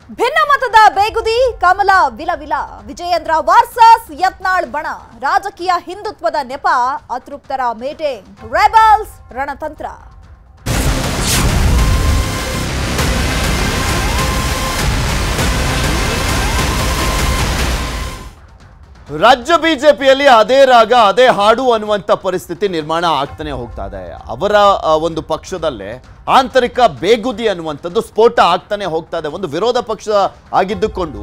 ಭಿನ್ನಮತದ ಬೇಗುದಿ ಕಮಲ ವಿಲವಿಲ Vijayendra versus Yatnal ಬಣ ರಾಜಕೀಯ ಹಿಂದುತ್ವದ ನೆಪ ಅತೃಪ್ತರ ಮೀಟಿಂಗ್ ರೆಬಲ್ಸ್ ರಣತಂತ್ರ ರಾಜ್ಯ ಬಿಜೆಪಿಯಲ್ಲಿ ಅದೇ ರಾಗ ಅದೇ ಹಾಡು ಅನ್ನುವಂತ ಪರಿಸ್ಥಿತಿ ನಿರ್ಮಾಣ ಆಗ್ತಾನೆ ಹೋಗ್ತಾ ಇದೆ. ಅವರ ಒಂದು ಪಕ್ಷದಲ್ಲೇ ಆಂತರಿಕ ಬೇಗುದಿ ಅನ್ನುವಂಥದ್ದು ಸ್ಫೋಟ ಆಗ್ತಾನೆ ಹೋಗ್ತಾ ಇದೆ. ಒಂದು ವಿರೋಧ ಪಕ್ಷ ಆಗಿದ್ದುಕೊಂಡು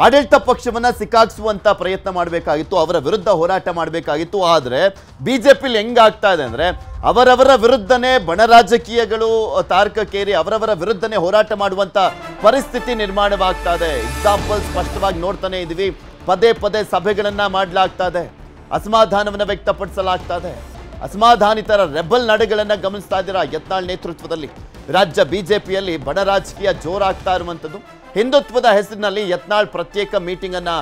ಆಡಳಿತ ಪಕ್ಷವನ್ನ ಸಿಕ್ಕಾಕ್ಸುವಂತ ಪ್ರಯತ್ನ ಮಾಡಬೇಕಾಗಿತ್ತು, ಅವರ ವಿರುದ್ಧ ಹೋರಾಟ ಮಾಡಬೇಕಾಗಿತ್ತು. ಆದ್ರೆ ಬಿಜೆಪಿಲಿ ಹೆಂಗಾಗ್ತಾ ಇದೆ ಅಂದ್ರೆ ಅವರವರ ವಿರುದ್ಧನೇ ಬಣ ರಾಜಕೀಯಗಳು ತಾರಕಕ್ಕೇರಿ ಅವರವರ ವಿರುದ್ಧನೇ ಹೋರಾಟ ಮಾಡುವಂತ ಪರಿಸ್ಥಿತಿ ನಿರ್ಮಾಣವಾಗ್ತಾ ಇದೆ. ಎಕ್ಸಾಂಪಲ್ ಸ್ಪಷ್ಟವಾಗಿ ನೋಡ್ತಾನೆ ಇದೀವಿ. ಪದೇ ಪದೇ ಸಭೆಗಳನ್ನ ಮಾಡಲಾಗ್ತಾ ಇದೆ, ಅಸಮಾಧಾನವನ್ನ ವ್ಯಕ್ತಪಡಿಸಲಾಗ್ತಾ ಇದೆ. ಅಸಮಾಧಾನಿತರ ರೆಬಲ್ ನಡೆಗಳನ್ನ ಗಮನಿಸ್ತಾ ಇದ್ದೀರಾ. ಯತ್ನಾಳ್ ನೇತೃತ್ವದಲ್ಲಿ ರಾಜ್ಯ ಬಿಜೆಪಿಯಲ್ಲಿ ಬಣ ರಾಜಕೀಯ ಜೋರಾಗ್ತಾ ಇರುವಂಥದ್ದು. ಹಿಂದುತ್ವದ ಹೆಸರಿನಲ್ಲಿ ಯತ್ನಾಳ್ ಪ್ರತ್ಯೇಕ ಮೀಟಿಂಗ್ ಅನ್ನ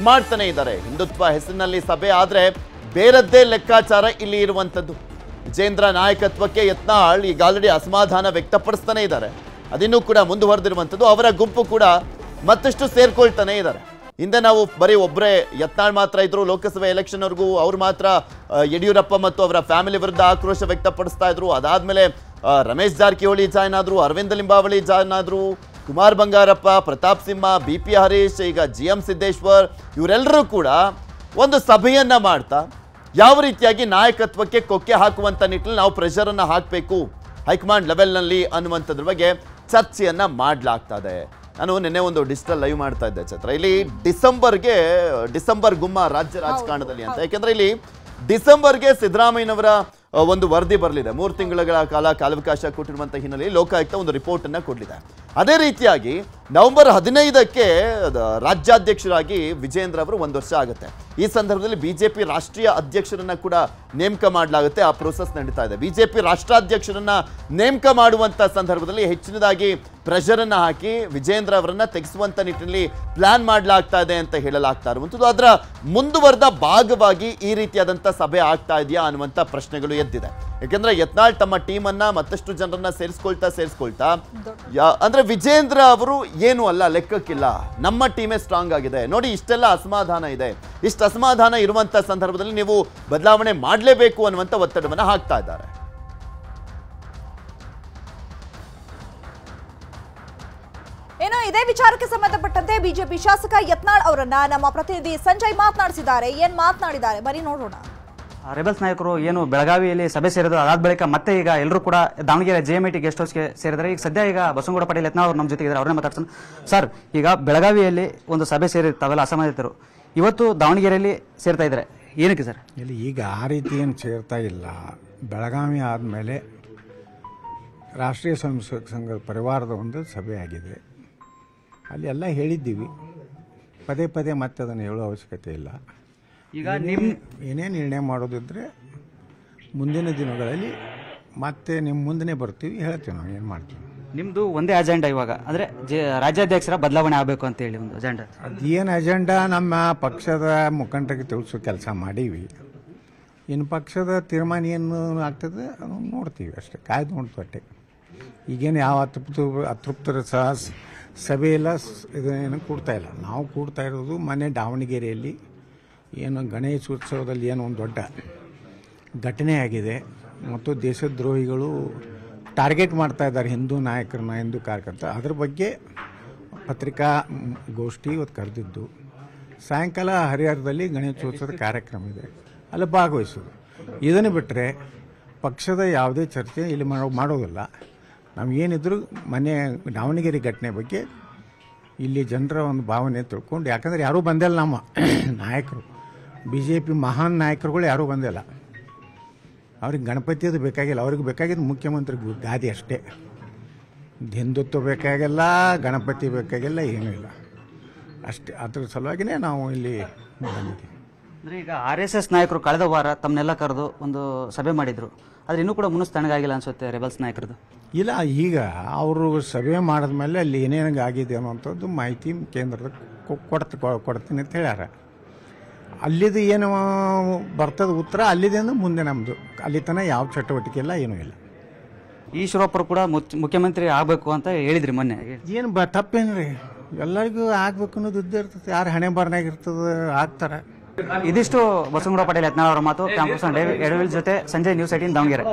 ಮಾಡ್ತಾನೆ ಇದ್ದಾರೆ. ಹಿಂದುತ್ವ ಹೆಸರಿನಲ್ಲಿ ಸಭೆ ಆದ್ರೆ ಬೇರದ್ದೇ ಲೆಕ್ಕಾಚಾರ ಇಲ್ಲಿ ಇರುವಂಥದ್ದು. ವಿಜೇಂದ್ರ ನಾಯಕತ್ವಕ್ಕೆ ಯತ್ನಾಳ್ ಈಗ ಆಲ್ರೆಡಿ ಅಸಮಾಧಾನ ವ್ಯಕ್ತಪಡಿಸ್ತಾನೆ ಇದ್ದಾರೆ. ಅದಿನ್ನೂ ಕೂಡ ಮುಂದುವರೆದಿರುವಂಥದ್ದು. ಅವರ ಗುಂಪು ಕೂಡ ಮತ್ತಷ್ಟು ಸೇರ್ಕೊಳ್ತಾನೆ ಇದ್ದಾರೆ. ಹಿಂದೆ ನಾವು ಬರೀ ಒಬ್ಬರೇ ಯತ್ನಾಳ್ ಮಾತ್ರ ಇದ್ರು ಲೋಕಸಭೆ ಎಲೆಕ್ಷನ್ವರೆಗೂ, ಅವ್ರು ಮಾತ್ರ ಯಡಿಯೂರಪ್ಪ ಮತ್ತು ಅವರ ಫ್ಯಾಮಿಲಿ ವಿರುದ್ಧ ಆಕ್ರೋಶ ವ್ಯಕ್ತಪಡಿಸ್ತಾ ಇದ್ರು. ಅದಾದ್ಮೇಲೆ ರಮೇಶ್ ಜಾರಕಿಹೊಳಿ ಜಾಯ್ನ್ ಆದ್ರು, ಅರವಿಂದ ಲಿಂಬಾವಳಿ ಜಾಯ್ನ್ ಆದ್ರು, ಕುಮಾರ್ ಬಂಗಾರಪ್ಪ, ಪ್ರತಾಪ್ ಸಿಂಹ, ಬಿ.ಪಿ. ಹರೀಶ್, ಈಗ ಜಿ.ಎಂ. ಸಿದ್ದೇಶ್ವರ್, ಇವರೆಲ್ಲರೂ ಕೂಡ ಒಂದು ಸಭೆಯನ್ನ ಮಾಡ್ತಾ ಯಾವ ರೀತಿಯಾಗಿ ನಾಯಕತ್ವಕ್ಕೆ ಕೊಕ್ಕೆ ಹಾಕುವಂತ ನಿಟ್ಟಿನಲ್ಲಿ ನಾವು ಪ್ರೆಷರ್ ಅನ್ನ ಹಾಕಬೇಕು ಹೈಕಮಾಂಡ್ ಲೆವೆಲ್ನಲ್ಲಿ ಅನ್ನುವಂಥದ್ರ ಬಗ್ಗೆ ಚರ್ಚೆಯನ್ನ ಮಾಡಲಾಗ್ತಾ ಇದೆ. ನಾನು ನಿನ್ನೆ ಒಂದು ಡಿಜಿಟಲ್ ಲೈವ್ ಮಾಡ್ತಾ ಇದ್ದೆ ಛತ್ರ. ಇಲ್ಲಿ ಡಿಸೆಂಬರ್ ಗುಮ್ಮ ರಾಜ್ಯ ರಾಜಕಾರಣದಲ್ಲಿ ಅಂತ. ಯಾಕೆಂದ್ರೆ ಇಲ್ಲಿ ಡಿಸೆಂಬರ್ಗೆ ಸಿದ್ದರಾಮಯ್ಯನವರ ಒಂದು ವರದಿ ಬರಲಿದೆ. 3 ತಿಂಗಳ ಕಾಲಾವಕಾಶ ಕೊಟ್ಟಿರುವಂತಹ ಹಿನ್ನೆಲೆಯಲ್ಲಿ ಲೋಕಾಯುಕ್ತ ಒಂದು ರಿಪೋರ್ಟ್ ಅನ್ನ ಕೊಡಲಿದೆ. ಅದೇ ರೀತಿಯಾಗಿ ನವೆಂಬರ್ 15ಕ್ಕೆ ರಾಜ್ಯಾಧ್ಯಕ್ಷರಾಗಿ ವಿಜೇಂದ್ರ ಅವರು 1 ವರ್ಷ ಆಗುತ್ತೆ. ಈ ಸಂದರ್ಭದಲ್ಲಿ ಬಿಜೆಪಿ ರಾಷ್ಟ್ರೀಯ ಅಧ್ಯಕ್ಷರನ್ನ ಕೂಡ ನೇಮಕ ಮಾಡಲಾಗುತ್ತೆ. ಆ ಪ್ರೋಸೆಸ್ ನಡೀತಾ ಇದೆ. ಬಿಜೆಪಿ ರಾಷ್ಟ್ರಾಧ್ಯಕ್ಷರನ್ನ ನೇಮಕ ಮಾಡುವಂತ ಸಂದರ್ಭದಲ್ಲಿ ಹೆಚ್ಚಿನದಾಗಿ ಪ್ರೆಷರ್ ಅನ್ನ ಹಾಕಿ ವಿಜೇಂದ್ರ ಅವರನ್ನ ತೆಗೆಸುವಂತ ನಿಟ್ಟಿನಲ್ಲಿ ಪ್ಲಾನ್ ಮಾಡಲಾಗ್ತಾ ಇದೆ ಅಂತ ಹೇಳಲಾಗ್ತಾ ಇರುವಂಥದ್ದು. ಅದರ ಮುಂದುವರೆದ ಭಾಗವಾಗಿ ಈ ರೀತಿಯಾದಂಥ ಸಭೆ ಆಗ್ತಾ ಇದೆಯಾ ಅನ್ನುವಂಥ ಪ್ರಶ್ನೆಗಳು ಎದ್ದಿದೆ. ಯಾಕೆಂದ್ರೆ ಯತ್ನಾಳ್ ತಮ್ಮ ಟೀಮ್ ಅನ್ನ ಮತ್ತಷ್ಟು ಜನರನ್ನ ಸೇರಿಸ್ಕೊಳ್ತಾ ಅಂದ್ರೆ ವಿಜೇಂದ್ರ ಅವರು ಏನು ಅಲ್ಲ, ಲೆಕ್ಕಕ್ಕಿಲ್ಲ, ನಮ್ಮ ಟೀಮೇ ಸ್ಟ್ರಾಂಗ್ ಆಗಿದೆ ನೋಡಿ, ಇಷ್ಟೆಲ್ಲ ಅಸಮಾಧಾನ ಇದೆ, ಇಷ್ಟು ಅಸಮಾಧಾನ ಇರುವಂತ ಸಂದರ್ಭದಲ್ಲಿ ನೀವು ಬದಲಾವಣೆ ಮಾಡಲೇಬೇಕು ಅನ್ನುವಂಥ ಒತ್ತಡವನ್ನ ಹಾಕ್ತಾ ಇದ್ದಾರೆ. ಏನೋ ಇದೇ ವಿಚಾರಕ್ಕೆ ಸಂಬಂಧಪಟ್ಟಂತೆ ಬಿಜೆಪಿ ಶಾಸಕ ಯತ್ನಾಳ್ ಅವರನ್ನ ನಮ್ಮ ಪ್ರತಿನಿಧಿ ಸಂಜಯ್ ಮಾತನಾಡಿಸಿದ್ದಾರೆ. ಏನ್ ಮಾತನಾಡಿದ್ದಾರೆ ಬರೀ ನೋಡೋಣ. ರೆಬಲ್ಸ್ ನಾಯಕರು ಏನು ಬೆಳಗಾವಿಯಲ್ಲಿ ಸಭೆ ಸೇರಿದ್ರು, ಅದಾದ ಬಳಿಕ ಮತ್ತೆ ಈಗ ಎಲ್ಲರೂ ಕೂಡ ದಾವಣಗೆರೆ JMIT ಗೆಸ್ಟ್ ಹೌಸ್ಗೆ ಸೇರಿದ್ದಾರೆ. ಈಗ ಸದ್ಯ ಈಗ ಬಸವನಗೌಡ ಪಾಟೀಲ್ ಯತ್ನಾಳ್ ಅವರು ನಮ್ಮ ಜೊತೆಗೆ ಇದ್ದಾರೆ, ಅವ್ರನ್ನೇ ಮಾತಾಡ್ಸೋಣ. ಸರ್, ಈಗ ಬೆಳಗಾವಿಯಲ್ಲಿ ಒಂದು ಸಭೆ ಸೇರಿರ್ತಾವೆಲ್ಲ ಅಸಮಾಧಾನಿತರು, ಇವತ್ತು ದಾವಣಗೆರೆಯಲ್ಲಿ ಸೇರ್ತಾ ಇದ್ದಾರೆ, ಏನಕ್ಕೆ ಸರ್? ಇಲ್ಲಿ ಈಗ ಆ ರೀತಿ ಏನು ಸೇರ್ತಾ ಇಲ್ಲ. ಬೆಳಗಾವಿ ಆದಮೇಲೆ ರಾಷ್ಟ್ರೀಯ ಸ್ವಯಂಸೇವಕ ಸಂಘದ ಪರಿವಾರದ ಒಂದು ಸಭೆ ಆಗಿದೆ. ಅಲ್ಲಿ ಎಲ್ಲ ಹೇಳಿದ್ದೀವಿ, ಪದೇ ಪದೇ ಮತ್ತೆ ಅದನ್ನು ಹೇಳೋ ಅವಶ್ಯಕತೆ ಇಲ್ಲ. ಈಗ ಏನೇ ನಿರ್ಣಯ ಮಾಡೋದಿದ್ರೆ ಮುಂದಿನ ದಿನಗಳಲ್ಲಿ ಮತ್ತೆ ನಿಮ್ಮ ಮುಂದೆ ಬರ್ತೀವಿ, ಹೇಳ್ತೀವಿ, ನಾವು ಏನು ಮಾಡ್ತೀವಿ. ನಿಮ್ಮದು ಒಂದೇ ಅಜೆಂಡಾ ಇವಾಗ, ಅಂದರೆ ರಾಜ್ಯಾಧ್ಯಕ್ಷರ ಬದಲಾವಣೆ ಆಗಬೇಕು ಅಂತ ಹೇಳಿ ಒಂದು ಅಜೆಂಡಾ. ಅದೇನು ಅಜೆಂಡಾ ನಮ್ಮ ಪಕ್ಷದ ಮುಖಂಡರಿಗೆ ತಿಳಿಸೋ ಕೆಲಸ ಮಾಡೀವಿ. ಇನ್ನು ಪಕ್ಷದ ತೀರ್ಮಾನ ಏನು ಆಗ್ತದೆ ಅದನ್ನು ನೋಡ್ತೀವಿ ಅಷ್ಟೇ, ಕಾಯ್ದು ನೋಡ್ತಟ್ಟೆ. ಈಗೇನು ಯಾವ ಅತೃಪ್ತರ ಸಭೆ ಇಲ್ಲ, ಇದೇನು ಕೂಡ್ತಾ ಇಲ್ಲ. ನಾವು ಕೂಡ್ತಾ ಇರೋದು ಮನೆ ದಾವಣಗೆರೆಯಲ್ಲಿ ಏನು ಗಣೇಶೋತ್ಸವದಲ್ಲಿ ಏನು ಒಂದು ದೊಡ್ಡ ಘಟನೆ ಆಗಿದೆ ಮತ್ತು ದೇಶದ್ರೋಹಿಗಳು ಟಾರ್ಗೆಟ್ ಮಾಡ್ತಾ ಇದ್ದಾರೆ ಹಿಂದೂ ನಾಯಕರನ್ನ, ಹಿಂದೂ ಕಾರ್ಯಕರ್ತ. ಅದ್ರ ಬಗ್ಗೆ ಪತ್ರಿಕಾ ಗೋಷ್ಠಿ ಇವತ್ತು ಕರೆದಿದ್ದು. ಸಾಯಂಕಾಲ ಹರಿಹರದಲ್ಲಿ ಗಣೇಶೋತ್ಸವದ ಕಾರ್ಯಕ್ರಮ ಇದೆ, ಅಲ್ಲಿ ಭಾಗವಹಿಸೋದು. ಇದನ್ನು ಬಿಟ್ಟರೆ ಪಕ್ಷದ ಯಾವುದೇ ಚರ್ಚೆ ಇಲ್ಲಿ ಮಾಡೋದಿಲ್ಲ. ನಾವು ಏನಿದ್ರು ಮನೆ ದಾವಣಗೆರೆ ಘಟನೆ ಬಗ್ಗೆ ಇಲ್ಲಿ ಜನರ ಒಂದು ಭಾವನೆ ತಿಳ್ಕೊಂಡು, ಯಾಕಂದರೆ ಯಾರೂ ಬಂದಿಲ್ಲ, ನಮ್ಮ ನಾಯಕರು BJP ಮಹಾನ್ ನಾಯಕರುಗಳು ಯಾರೂ ಬಂದಿಲ್ಲ. ಅವ್ರಿಗೆ ಗಣಪತಿಯದು ಬೇಕಾಗಿಲ್ಲ, ಅವ್ರಿಗೆ ಬೇಕಾಗಿದ್ದು ಮುಖ್ಯಮಂತ್ರಿ ಗಾದಿ ಅಷ್ಟೇ. ಹಿಂದುತ್ವ ಬೇಕಾಗಿಲ್ಲ, ಗಣಪತಿ ಬೇಕಾಗಿಲ್ಲ, ಏನೂ ಇಲ್ಲ ಅಷ್ಟೇ. ಅದ್ರ ಸಲುವಾಗಿಯೇ ನಾವು ಇಲ್ಲಿ ಬಂದಿದ್ದೀವಿ. ಅಂದರೆ ಈಗ RSS ನಾಯಕರು ಕಳೆದ ವಾರ ತಮ್ಮನ್ನೆಲ್ಲ ಕರೆದು ಒಂದು ಸಭೆ ಮಾಡಿದರು, ಆದರೆ ಇನ್ನೂ ಕೂಡ ಮುನಿಸ್ ತಣ್ಣಗಾಗಿಲ್ಲ ಅನಿಸುತ್ತೆ ರೆಬಲ್ಸ್ ನಾಯಕರದು. ಇಲ್ಲ, ಈಗ ಅವರು ಸಭೆ ಮಾಡಿದ್ಮೇಲೆ ಅಲ್ಲಿ ಏನೇನಾಗ ಆಗಿದೆ ಅನ್ನೋಂಥದ್ದು ಮಾಹಿತಿ ಕೇಂದ್ರದ ಕೊಡ್ತೀನಿ ಅಂತ ಹೇಳ್ಯಾರ. ಅಲ್ಲಿದು ಏನು ಬರ್ತದ ಉತ್ತರ ಅಲ್ಲಿದಿಂದ ಮುಂದೆ ನಮ್ಮದು, ಅಲ್ಲಿ ತನಕ ಯಾವ ಚಟುವಟಿಕೆ ಇಲ್ಲ, ಏನೂ ಇಲ್ಲ. ಈಶ್ವರಪ್ಪರು ಕೂಡ ಮುಖ್ಯಮಂತ್ರಿ ಆಗಬೇಕು ಅಂತ ಹೇಳಿದ್ರಿ ಮೊನ್ನೆ. ಏನು ತಪ್ಪೇನ್ರಿ? ಎಲ್ಲರಿಗೂ ಆಗ್ಬೇಕು ಅನ್ನೋದು ಇದ್ದೇ ಇರ್ತದೆ. ಯಾರು ಹಣೆ ಬರ್ನಾಗ ಇರ್ತದೆ ಆಗ್ತಾರೆ. ಇದಿಷ್ಟು ಬಸವನಗೌಡ ಪಾಟೀಲ್ ಯತ್ನಾಳ್ ಅವರ ಮಾತು. ಕ್ಯಾಂಪಸ್ ಎಡವಿಲ್ ಜೊತೆ ಸಂಜಯ್ ನ್ಯೂಸ್ 18 ದಾವಣಗೆರೆ.